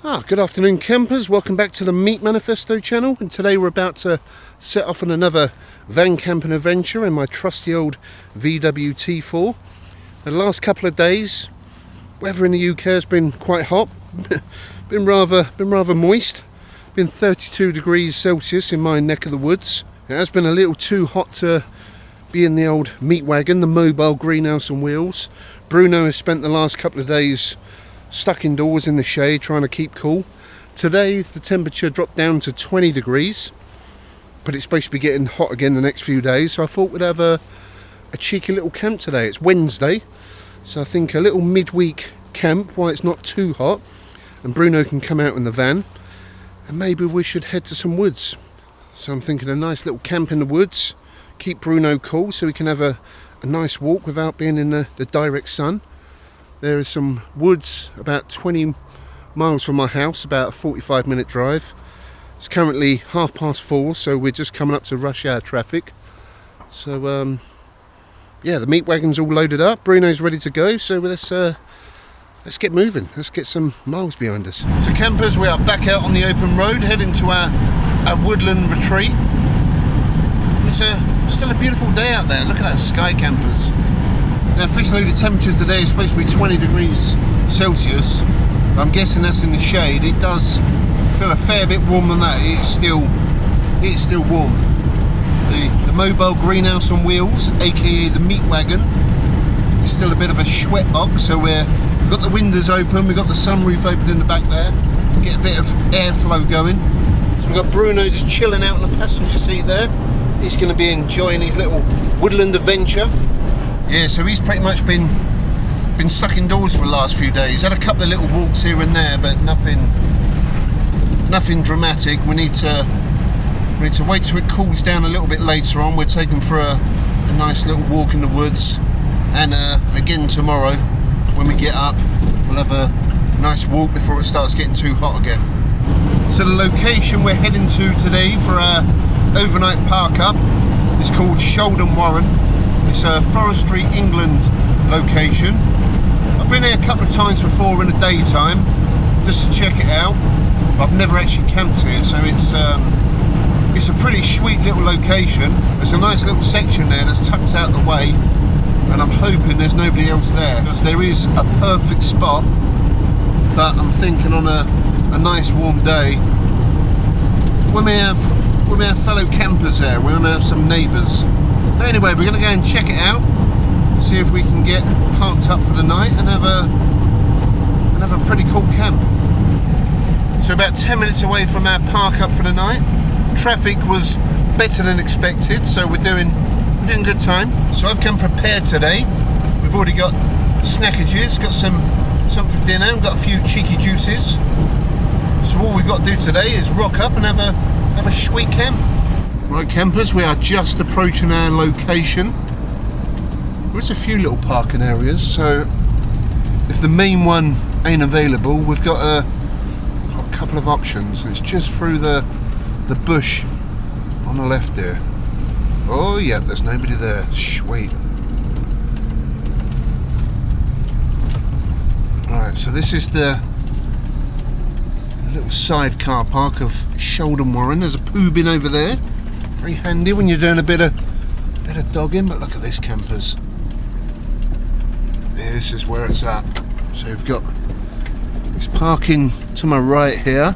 Good afternoon campers, welcome back to the Meat Manifesto channel, and today we're about to set off on another van camping adventure in my trusty old VW T4. The last couple of days, weather in the UK has been quite hot, been rather moist, been 32 degrees Celsius in my neck of the woods. It has been a little too hot to be in the old Meat Wagon, the mobile greenhouse on wheels. Bruno has spent the last couple of days stuck indoors in the shade trying to keep cool. Today the temperature dropped down to 20 degrees, but it's supposed to be getting hot again the next few days, so I thought we'd have a cheeky little camp today. It's Wednesday, so I think a little midweek camp while it's not too hot, and Bruno can come out in the van, and maybe we should head to some woods. So I'm thinking a nice little camp in the woods, keep Bruno cool so we can have a nice walk without being in the direct sun. There is some woods about 20 miles from my house, about a 45-minute drive. It's currently 4:30, so we're just coming up to rush hour traffic. So yeah, the meat wagon's all loaded up, Bruno's ready to go, so let's get moving, let's get some miles behind us. So campers, we are back out on the open road, heading to our woodland retreat. It's still a beautiful day out there, look at that sky, campers. Now officially the temperature today is supposed to be 20 degrees Celsius. I'm guessing that's in the shade. It does feel a fair bit warmer than that. It's still warm. The mobile greenhouse on wheels, aka the Meat Wagon, is still a bit of a sweat box, so we've got the windows open, we've got the sunroof open in the back there, get a bit of airflow going. So we've got Bruno just chilling out in the passenger seat there. He's going to be enjoying his little woodland adventure. Yeah, so he's pretty much been stuck indoors for the last few days. Had a couple of little walks here and there, but nothing dramatic. We need to wait till it cools down a little bit later on. We're taking for a nice little walk in the woods, and again tomorrow when we get up we'll have a nice walk before it starts getting too hot again. So the location we're heading to today for our overnight park up is called Shouldham Warren. It's a Forestry England location. I've been here a couple of times before in the daytime just to check it out. I've never actually camped here, so it's a pretty sweet little location. There's a nice little section there that's tucked out the way, and I'm hoping there's nobody else there, because there is a perfect spot. But I'm thinking on a nice warm day, we may have fellow campers there, we may have some neighbours. But anyway, we're going to go and check it out, see if we can get parked up for the night and have a pretty cool camp. So about 10 minutes away from our park up for the night. Traffic was better than expected, so we're doing good time. So I've come prepared today. We've already got snackages, got some for dinner, we've got a few cheeky juices. So all we've got to do today is rock up and have a sweet camp. Right campers, we are just approaching our location. There's a few little parking areas, so if the main one ain't available, we've got a couple of options. It's just through the bush on the left there. Oh yeah, there's nobody there. Sweet. Alright, so this is the little side car park of Shouldham Warren. There's a poo bin over there. Very handy when you're doing a bit of dogging, but look at this, campers. This is where it's at. So we've got this parking to my right here,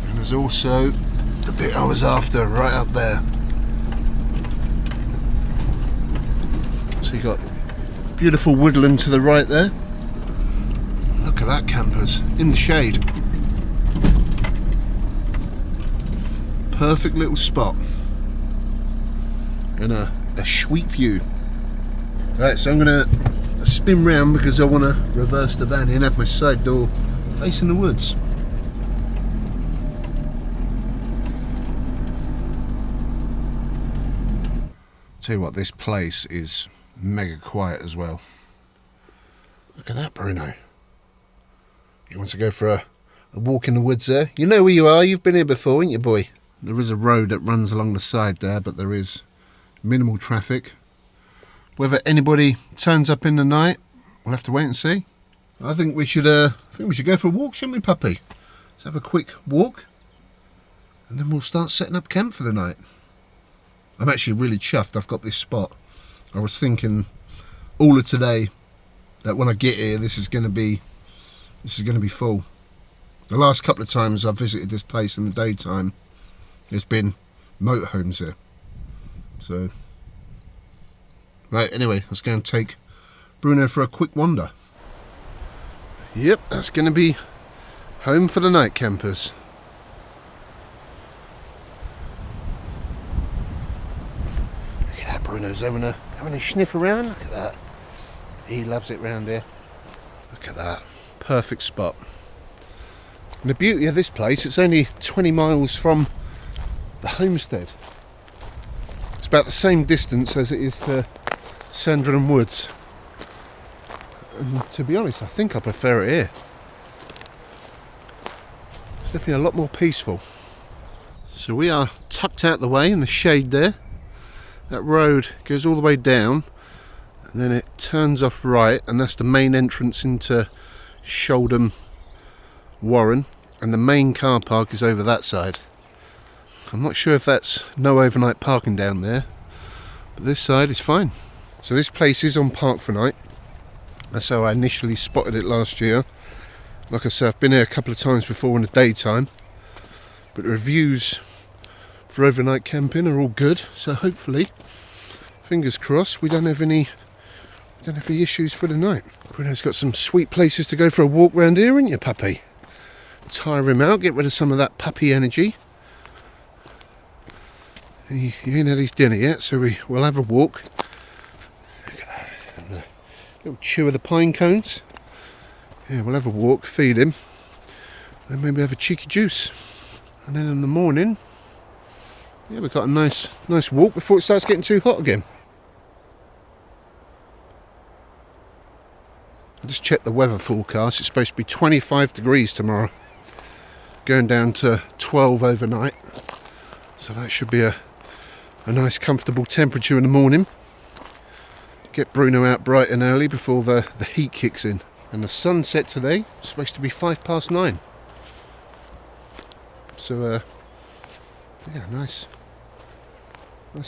and there's also the bit I was after right up there. So you've got beautiful woodland to the right there. Look at that, campers, in the shade. Perfect little spot and a sweet view. Right, so I'm gonna spin round because I want to reverse the van and have my side door facing the woods. Tell you what, this place is mega quiet as well. Look at that, Bruno. You want to go for a walk in the woods there? You know where you are, you've been here before, ain't you, boy? There is a road that runs along the side there, but there is minimal traffic. Whether anybody turns up in the night, we'll have to wait and see. I think we should go for a walk, shouldn't we, puppy? Let's have a quick walk, and then we'll start setting up camp for the night. I'm actually really chuffed I've got this spot. I was thinking all of today that when I get here, this is going to be full. The last couple of times I've visited this place in the daytime, there's been motorhomes here. So, right, anyway, I was going to take Bruno for a quick wander. Yep, that's going to be home for the night, campers. Look at that, Bruno's having a sniff around. Look at that. He loves it round here. Look at that. Perfect spot. And the beauty of this place, it's only 20 miles from the homestead. It's about the same distance as it is to Shouldham Woods. And to be honest, I think I prefer it here. It's definitely a lot more peaceful. So we are tucked out the way in the shade there. That road goes all the way down and then it turns off right, and that's the main entrance into Shouldham Warren, and the main car park is over that side. I'm not sure if that's no overnight parking down there, but this side is fine. So this place is on Park for Night. That's how I initially spotted it last year. Like I said, I've been here a couple of times before in the daytime, but the reviews for overnight camping are all good, so hopefully, fingers crossed, we don't have any issues for the night. Bruno's got some sweet places to go for a walk round here, ain't you, puppy? Tire him out, get rid of some of that puppy energy. He ain't had his dinner yet, so we'll have a walk. Look at that. And a little chew of the pine cones. Yeah, we'll have a walk, feed him, then maybe have a cheeky juice. And then in the morning, yeah, we've got a nice walk before it starts getting too hot again. I just checked the weather forecast. It's supposed to be 25 degrees tomorrow, going down to 12 overnight. So that should be a nice comfortable temperature in the morning. Get Bruno out bright and early before the heat kicks in. And the sunset today is supposed to be 9:05. So yeah, nice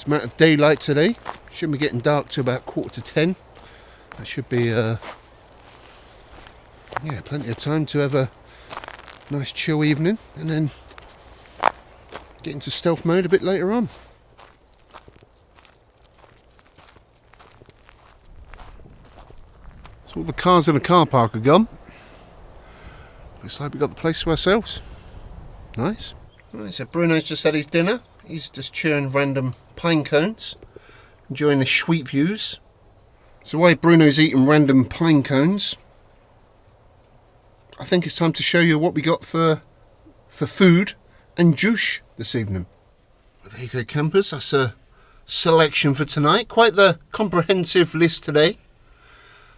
amount of daylight today. Shouldn't be getting dark till about 9:45. That should be yeah, plenty of time to have a nice chill evening, and then get into stealth mode a bit later on. So all the cars in the car park are gone. Looks like we've got the place to ourselves. Nice. Right, so Bruno's just had his dinner. He's just chewing random pine cones, enjoying the sweet views. So while Bruno's eating random pine cones, I think it's time to show you what we got for food and juice this evening. Well, there you go, campers. That's a selection for tonight. Quite the comprehensive list today.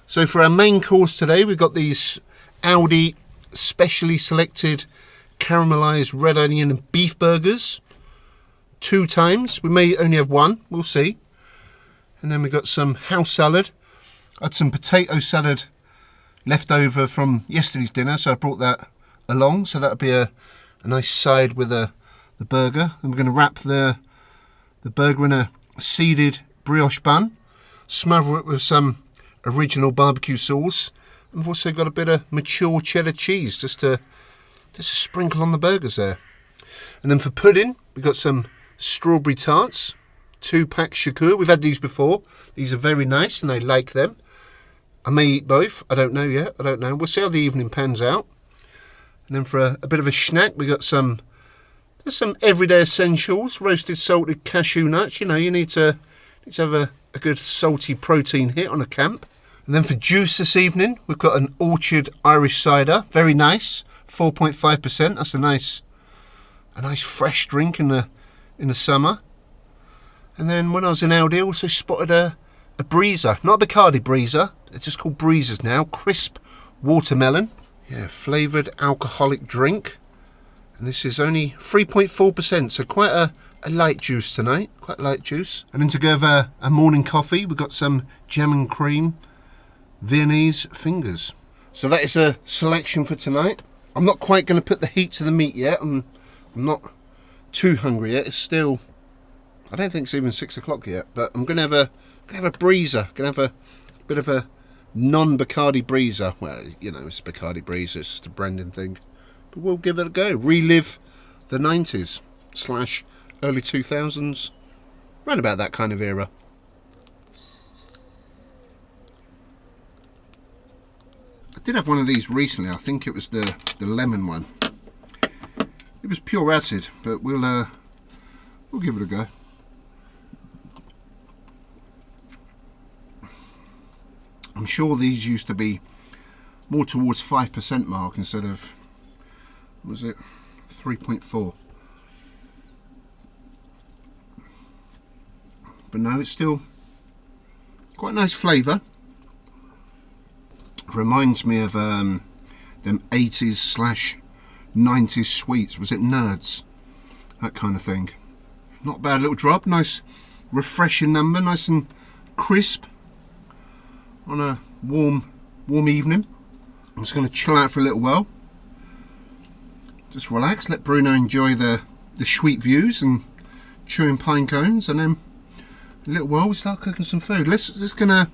So for our main course today, we've got these Aldi specially selected caramelised red onion and beef burgers. 2 times. We may only have one. We'll see. And then we've got some house salad. I had some potato salad left over from yesterday's dinner, so I brought that along. So that'll be a nice side with the burger. Then we're going to wrap the burger in a seeded brioche bun, smother it with some original barbecue sauce, and we've also got a bit of mature cheddar cheese just to sprinkle on the burgers there. And then for pudding, we've got some strawberry tarts, 2-pack Shakur. We've had these before. These are very nice and they like them. I may eat both. I don't know yet. I don't know. We'll see how the evening pans out. And then for a bit of a snack, we got some everyday essentials. Roasted salted cashew nuts. You know, you need to have a good salty protein hit on a camp. And then for juice this evening, we've got an Orchard Irish cider. Very nice. 4.5%. That's a nice fresh drink in the summer. And then when I was in Aldi, I also spotted a breezer. Not a Bacardi breezer. They're just called breezers now. Crisp watermelon. Yeah, flavoured alcoholic drink. And this is only 3.4%, so quite a light juice tonight. Quite light juice. And then to go over a morning coffee, we've got some jam and cream Viennese fingers. So that is a selection for tonight. I'm not quite going to put the heat to the meat yet. I'm not too hungry yet. It's still, I don't think it's even 6 o'clock yet, but I'm going to have a breezer. Going to have a bit of a non-Bacardi breezer. Well, you know, it's Bacardi breezer. It's just a branding thing. But we'll give it a go. Relive the 90s / early 2000s. Round about that kind of era. I did have one of these recently. I think it was the lemon one. It was pure acid, but we'll give it a go. I'm sure these used to be more towards 5% mark instead of, what was it, 3.4. But no, it's still quite a nice flavour. Reminds me of them 80s / 90s sweets. Was it Nerds? That kind of thing. Not a bad little drop. Nice refreshing number. Nice and crisp on a warm evening. I'm just going to chill out for a little while. Just relax. Let Bruno enjoy the sweet views and chewing pine cones, and then in a little while we start cooking some food. Just gonna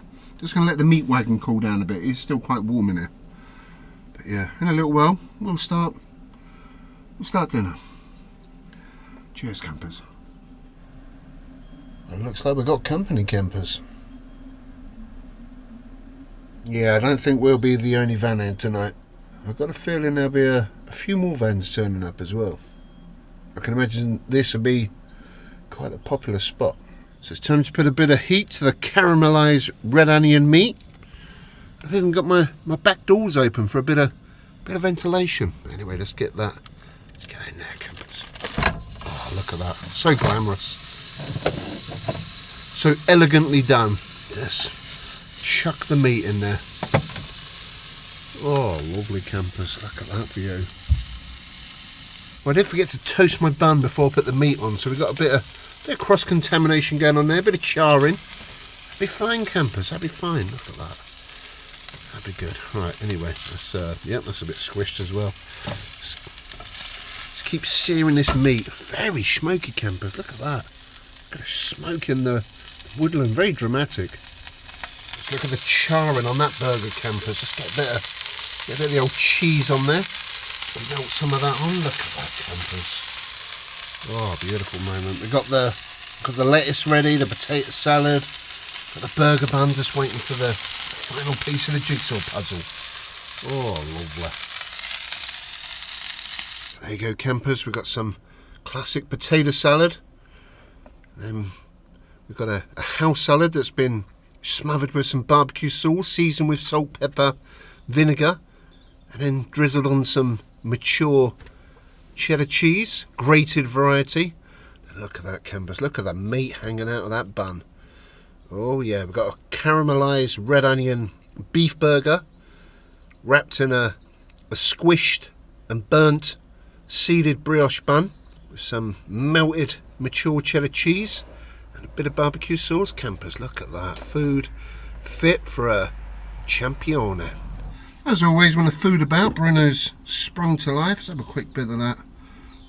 let the Meat Wagon cool down a bit. It's still quite warm in here. But yeah, in a little while we'll start dinner. Cheers, campers. It looks like we've got company, campers. Yeah, I don't think we'll be the only van out tonight. I've got a feeling there'll be a few more vans turning up as well. I can imagine this will be quite a popular spot. So it's time to put a bit of heat to the caramelised red onion meat. I've even got my back doors open for a bit of ventilation. Anyway, let's get in there, campers. Oh, look at that. So glamorous. So elegantly done. Just chuck the meat in there. Oh, lovely, campers. Look at that view. Well, I did forget to toast my bun before I put the meat on, so we've got a bit of cross-contamination going on there, a bit of charring. That'd be fine, campers, that'd be fine. Look at that. That'd be good. Right, anyway, that's a bit squished as well. Let's keep searing this meat. Very smoky, campers, look at that. Got a smoke in the woodland, very dramatic. Just look at the charring on that burger, campers. Just get a bit of the old cheese on there. Melt some of that on. Look at that, campers. Oh, beautiful moment. We've got the lettuce ready, the potato salad, got the burger bun, just waiting for the final piece of the jigsaw puzzle. Oh, lovely. There you go, campers. We've got some classic potato salad. Then we've got a house salad that's been smothered with some barbecue sauce, seasoned with salt, pepper, vinegar, and then drizzled on some mature cheddar cheese, grated variety. Look at that, campers. Look at that meat hanging out of that bun. Oh yeah, we've got a caramelised red onion beef burger wrapped in a squished and burnt seeded brioche bun with some melted mature cheddar cheese and a bit of barbecue sauce. Campers, look at that. Food fit for a champione. As always, when the food about, Bruno's sprung to life. Let's have a quick bit of that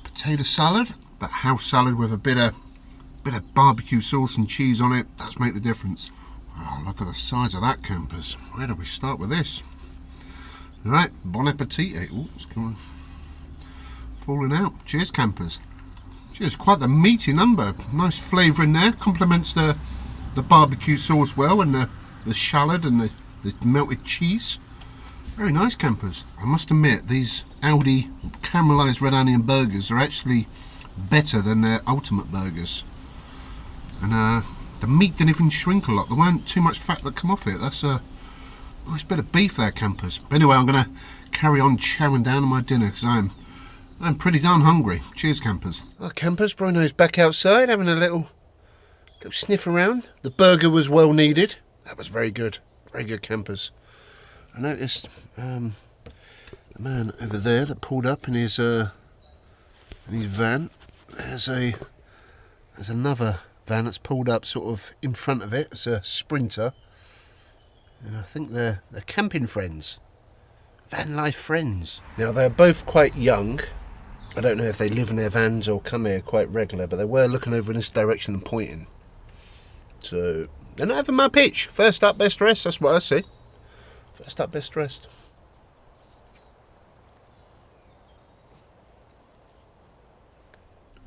potato salad, that house salad with a bit of barbecue sauce and cheese on it. That's make the difference. Oh, look at the size of that, campers. Where do we start with this? All right, bon appetit. Oh, it's coming, falling out. Cheers, campers. Cheers. Quite the meaty number. Nice flavour in there. Complements the barbecue sauce well, and the shallot and the melted cheese. Very nice, campers. I must admit, these Aldi caramelised red onion burgers are actually better than their ultimate burgers. And the meat didn't even shrink a lot. There weren't too much fat that come off it. That's a nice bit of beef there, campers. But anyway, I'm going to carry on chowing down on my dinner because I'm pretty darn hungry. Cheers, campers. Well, campers, Bruno's back outside having a little sniff around. The burger was well needed. That was very good. Very good, campers. I noticed the man over there that pulled up in his van. There's another van that's pulled up sort of in front of it. It's a Sprinter, and I think they're camping friends. van life friends. Now they're both quite young. I don't know if they live in their vans or come here quite regular, but they were looking over in this direction and pointing. So they're not having my pitch. First up, best dressed. That's what I see. First up, best dressed.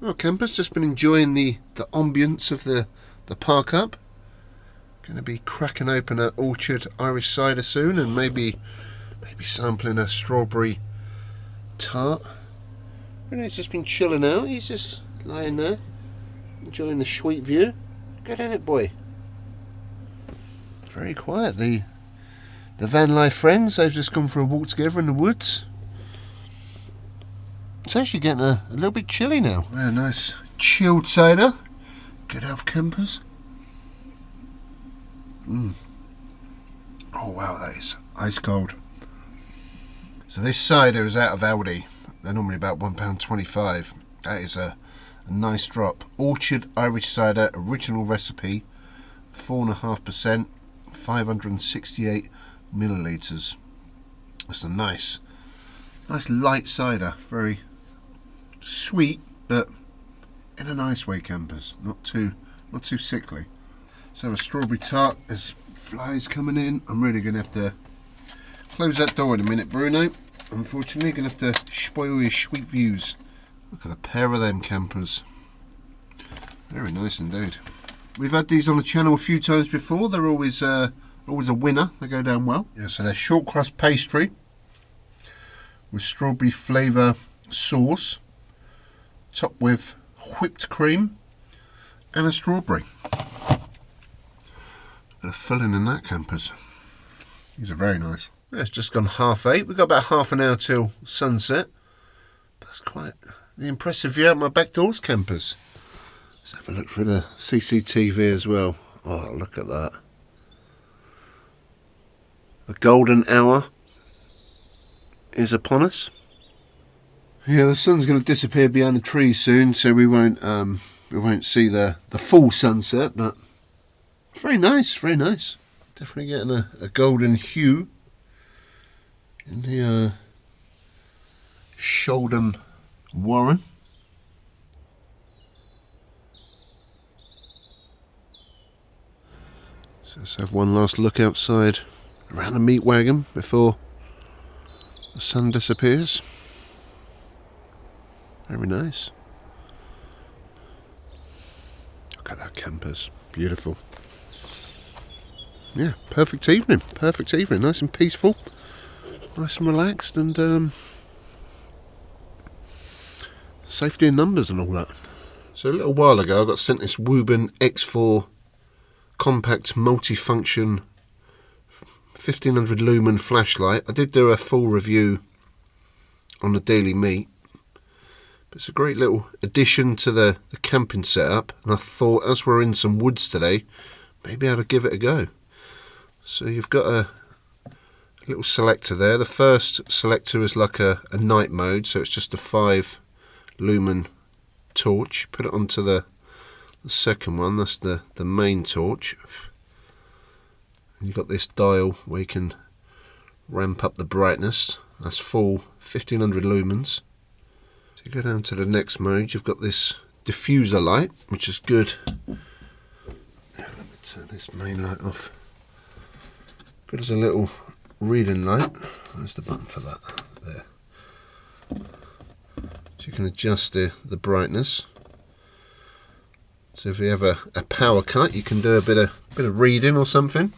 Well, campers, just been enjoying the ambience of the park up. Going to be cracking open an Orchard Irish cider soon, and maybe sampling a strawberry tart. Bruno's just been chilling out. He's just lying there, enjoying the sweet view. Good in it, boy. Very quiet. The van life friends, they've just gone for a walk together in the woods. It's actually getting a little bit chilly now. Very nice chilled cider. Good health, campers. Oh wow, that is ice cold. So this cider is out of Aldi. They're normally about £1.25. That is a nice drop. Orchard Irish cider, original recipe, 4.5%, 568 millilitres. That's a nice light cider. Very sweet, but in a nice way, campers. Not too sickly. So a strawberry tart. There's flies coming in. I'm really going to have to close that door in a minute, Bruno. Unfortunately, going to have to spoil your sweet views. Look at a pair of them, campers. Very nice indeed. We've had these on the channel a few times before. They're always a winner. They go down well. Yeah, so they're short crust pastry with strawberry flavour sauce, topped with whipped cream and a strawberry. Bit of filling in that, campers. These are very nice. Yeah, it's just gone 8:30. We've got about half an hour till sunset. That's quite the impressive view out my back doors, campers. Let's have a look through the CCTV as well. Oh, look at that. The golden hour is upon us. Yeah, the sun's going to disappear behind the trees soon, so we won't see the full sunset, but very nice, very nice. Definitely getting a golden hue in the Shouldham Warren. So let's have one last look outside around the Meat Wagon before the sun disappears. Very nice. Look at that, campers. Beautiful. Yeah, perfect evening. Perfect evening. Nice and peaceful. Nice and relaxed, and safety in numbers and all that. So a little while ago I got sent this Woodland X4 compact multifunction 1500 lumen flashlight. I did do a full review on the Daily Meat, but it's a great little addition to the camping setup, and I thought, as we're in some woods today, maybe I ought to give it a go. So you've got a little selector there. The first selector is like a night mode, so it's just a 5 lumen torch. Put it onto the second one, that's the main torch. And you've got this dial where you can ramp up the brightness. That's full 1500 lumens. So you go down to the next mode, you've got this diffuser light, which is good. Let me turn this main light off. Good as a little reading light. There's the button for that. There. So you can adjust the brightness. So if you have a power cut, you can do a bit of reading or something.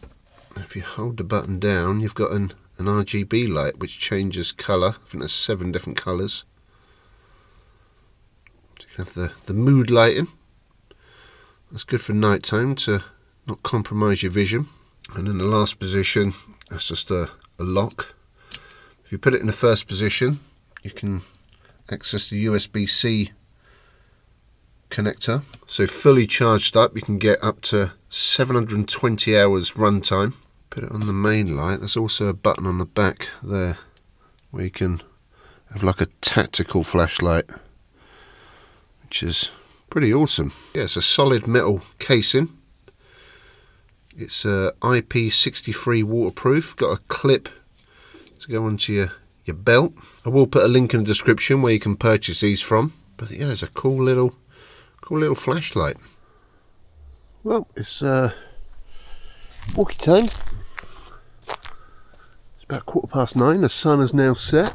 If you hold the button down, you've got an RGB light which changes colour. I think there's 7 different colours. So you can have the mood lighting. That's good for night time to not compromise your vision. And in the last position, that's just a lock. If you put it in the first position, you can access the USB-C connector. So fully charged up, you can get up to 720 hours runtime. Put it on the main light. There's also a button on the back there where you can have like a tactical flashlight, which is pretty awesome. Yeah, it's a solid metal casing. It's IP63 waterproof. Got a clip to go onto your belt. I will put a link in the description where you can purchase these from. But yeah, it's a cool little flashlight. Well, it's walkie time. It's about 9:15. The sun is now set.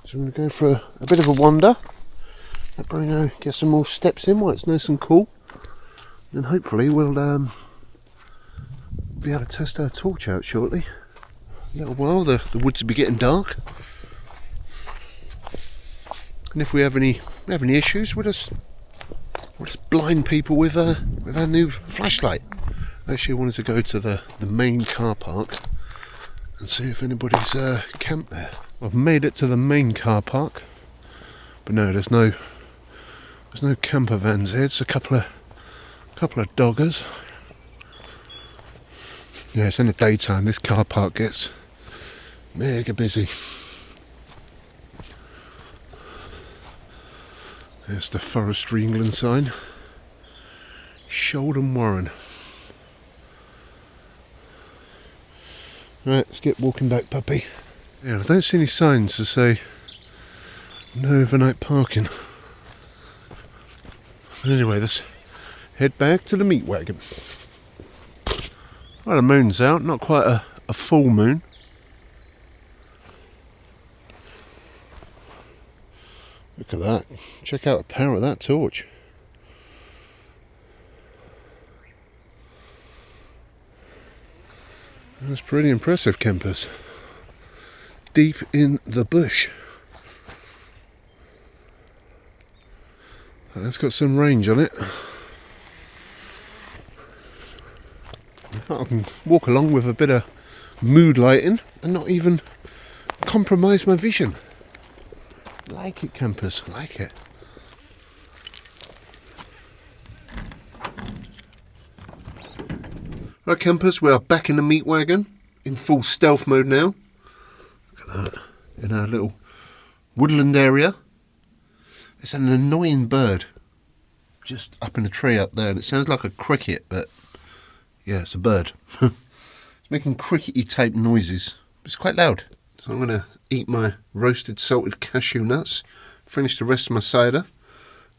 So I'm going to go for a bit of a wander. Let Bruno get some more steps in while it's nice and cool. And hopefully we'll be able to test our torch out shortly. A little while, the woods will be getting dark. And if we have any issues, we'll just blind people with our new flashlight. Actually, I wanted to go to the main car park and see if anybody's camped there. I've made it to the main car park, but no, there's no camper vans here. It's a couple of doggers. Yeah, it's in the daytime. This car park gets mega busy. There's the Forestry England sign. Shouldham Warren. Right, let's get walking back, puppy. Yeah, I don't see any signs to say no overnight parking. Anyway, let's head back to the Meat Wagon. Well, the moon's out, not quite a full moon. Look at that. Check out the power of that torch. That's pretty impressive, campers. Deep in the bush. That's got some range on it. I can walk along with a bit of mood lighting and not even compromise my vision. Like it, campers, like it. Right, campers, we are back in the Meat Wagon in full stealth mode now. Look at that, in our little woodland area. It's an annoying bird just up in the tree up there, and it sounds like a cricket, but yeah, it's a bird. It's making crickety type noises. It's quite loud. So I'm going to eat my roasted salted cashew nuts, finish the rest of my cider,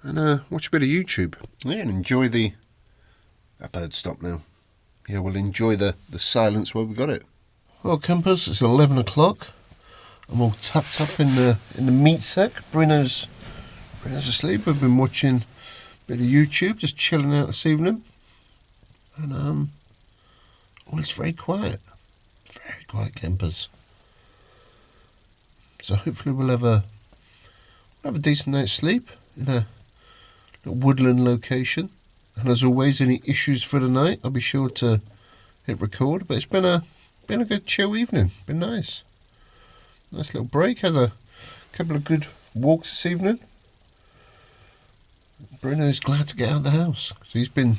and watch a bit of YouTube. Yeah, and enjoy that bird stopped now. Yeah, we'll enjoy the silence while we got it. Well, campers, it's 11 o'clock. I'm all tucked up in the meat sack. Bruno's asleep. We've been watching a bit of YouTube, just chilling out this evening. And all is very quiet. Very quiet, campers. So hopefully we'll have a decent night's sleep in a little woodland location. And as always, any issues for the night, I'll be sure to hit record. But it's been a good chill evening. Been nice. Nice little break. Had a couple of good walks this evening. Bruno's glad to get out of the house. So he's been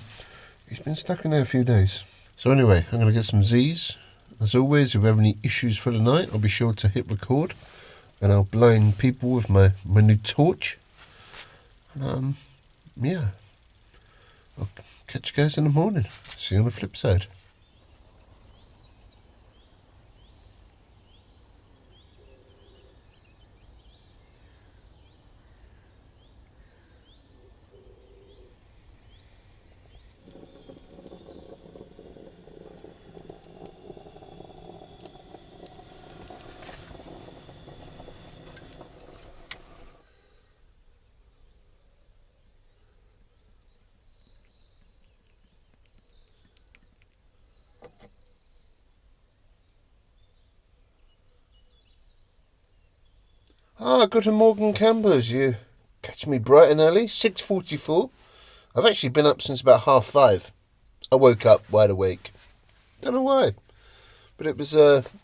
stuck in there a few days. So anyway, I'm going to get some Z's. As always, if we have any issues for the night, I'll be sure to hit record. And I'll blind people with my new torch. And yeah. I'll catch you guys in the morning. See you on the flip side. Guten Morgen, campers. You catch me bright and early, 6:44. I've actually been up since about 5:30. I woke up wide awake. Don't know why, but it was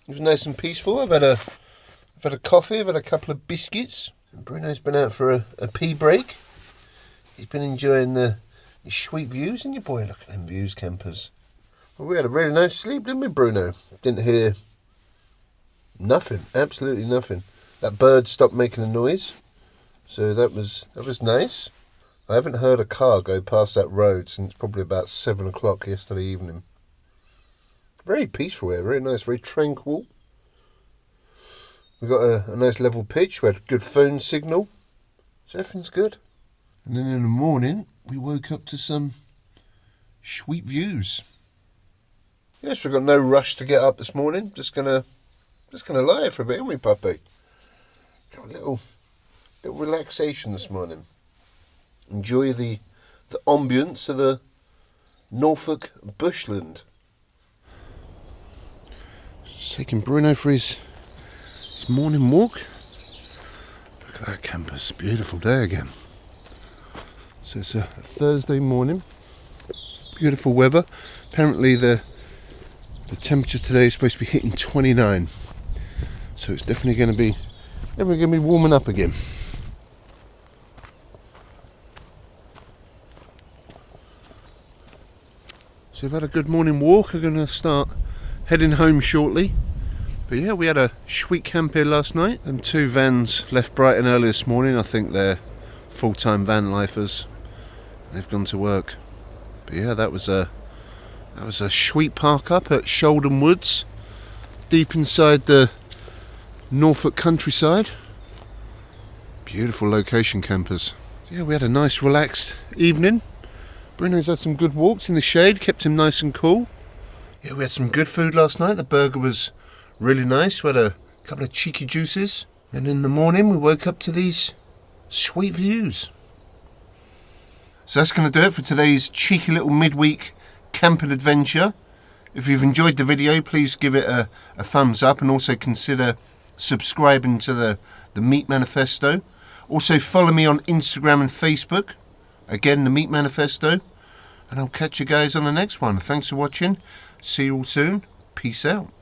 nice and peaceful. I've had a coffee. I've had a couple of biscuits. And Bruno's been out for a pee break. He's been enjoying the sweet views, and your boy, look at them views, campers. Well, we had a really nice sleep, didn't we, Bruno? Didn't hear nothing, absolutely nothing. That bird stopped making a noise, so that was nice. I haven't heard a car go past that road since probably about 7 o'clock yesterday evening. Very peaceful here, very nice, very tranquil. We've got a nice level pitch, we had a good phone signal, so everything's good. And then in the morning, we woke up to some sweet views. Yes, we've got no rush to get up this morning, just gonna lie for a bit, haven't we, puppy? Got a little relaxation this morning. Enjoy the ambience of the Norfolk bushland. Just taking Bruno for his morning walk. Look at that campus, beautiful day again. So it's a Thursday morning, beautiful weather. Apparently the temperature today is supposed to be hitting 29, so it's definitely going to be warming up again. So we've had a good morning walk. We're going to start heading home shortly. But yeah, we had a sweet camp here last night, and 2 vans left bright and early this morning. I think they're full-time van lifers. They've gone to work. But yeah, that was a sweet park up at Shouldham Woods, deep inside the Norfolk countryside. Beautiful location, campers. Yeah, we had a nice relaxed evening. Bruno's had some good walks in the shade, kept him nice and cool. Yeah, we had some good food last night. The burger was really nice. We had a couple of cheeky juices. And in the morning we woke up to these sweet views. So that's going to do it for today's cheeky little midweek camping adventure. If you've enjoyed the video, please give it a thumbs up, and also consider subscribing to the Meat Manifesto. Also follow me on Instagram and Facebook. Again, the Meat Manifesto. And I'll catch you guys on the next one. Thanks for watching. See you all soon. Peace out.